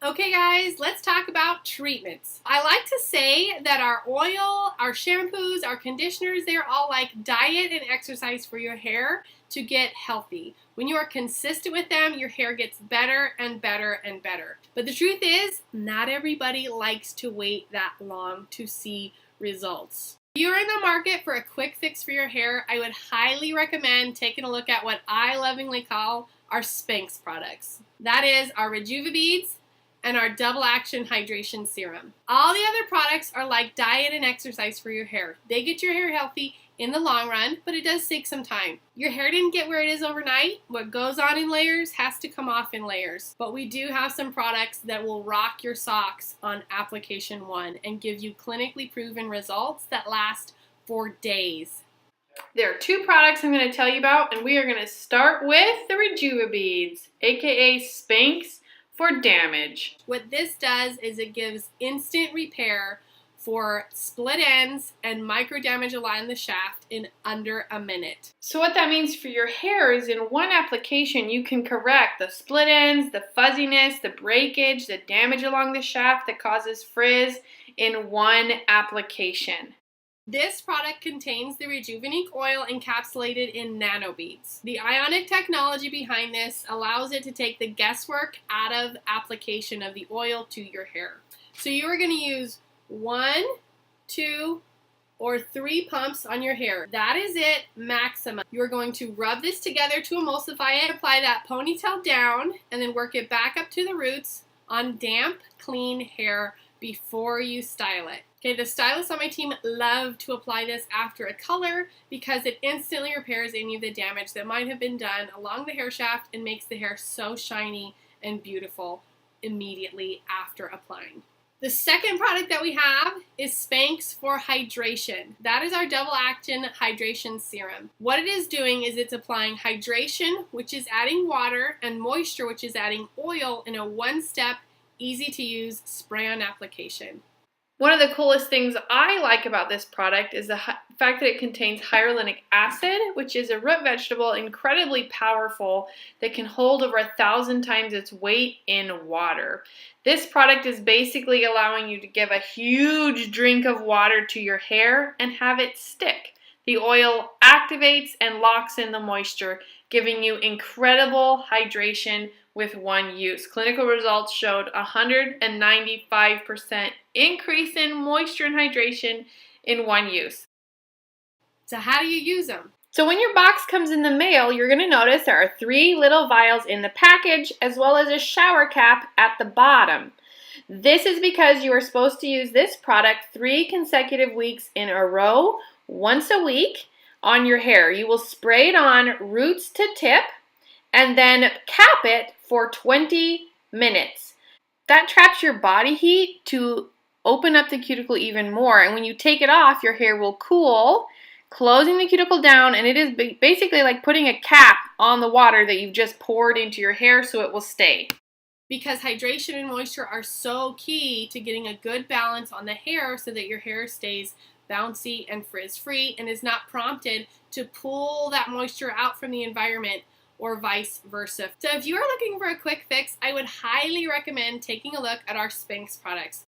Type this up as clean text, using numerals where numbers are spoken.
Okay guys, let's talk about treatments. I like to say that our oil, our shampoos, our conditioners, they're all like diet and exercise for your hair to get healthy. When you are consistent with them, your hair gets better and better and better. But the truth is, not everybody likes to wait that long to see results. If you're in the market for a quick fix for your hair, I would highly recommend taking a look at what I lovingly call our Spanx products. That is our Rejuva beads and our double action hydration serum. All the other products are like diet and exercise for your hair. They get your hair healthy in the long run, but it does take some time. Your hair didn't get where it is overnight. What goes on in layers has to come off in layers. But we do have some products that will rock your socks on application 1 and give you clinically proven results that last for days. There are 2 products I'm going to tell you about, and we are going to start with the Rejuva beads, aka Spanx for damage. What this does is it gives instant repair for split ends and micro damage along the shaft in under a minute. So what that means for your hair is in one application you can correct the split ends, the fuzziness, the breakage, the damage along the shaft that causes frizz in one application. This product contains the Rejuvenique oil encapsulated in nano beads. The ionic technology behind this allows it to take the guesswork out of application of the oil to your hair. So you are going to use 1, 2, or 3 pumps on your hair. That is it, maximum. You're going to rub this together to emulsify it, apply that ponytail down, and then work it back up to the roots on damp, clean hair before you style it. Okay, the stylists on my team love to apply this after a color because it instantly repairs any of the damage that might have been done along the hair shaft and makes the hair so shiny and beautiful immediately after applying. The second product that we have is Spanx for hydration. That is our double action hydration serum. What it is doing is it's applying hydration, which is adding water, and moisture, which is adding oil in a one-step, easy-to-use spray-on application. One of the coolest things I like about this product is the fact that it contains hyaluronic acid, which is a root vegetable incredibly powerful that can hold over 1,000 times its weight in water. This product is basically allowing you to give a huge drink of water to your hair and have it stick. The oil activates and locks in the moisture, giving you incredible hydration with one use. Clinical results showed 195% increase in moisture and hydration in one use. So how do you use them? So when your box comes in the mail, you're going to notice there are 3 little vials in the package as well as a shower cap at the bottom. This is because you are supposed to use this product 3 consecutive weeks in a row, once a week on your hair. You will spray it on roots to tip and then cap it for 20 minutes. That traps your body heat to open up the cuticle even more, and when you take it off, your hair will cool, closing the cuticle down, and it is basically like putting a cap on the water that you've just poured into your hair so it will stay. Because hydration and moisture are so key to getting a good balance on the hair so that your hair stays bouncy and frizz-free and is not prompted to pull that moisture out from the environment or vice versa. So if you are looking for a quick fix, I would highly recommend taking a look at our Spanx products.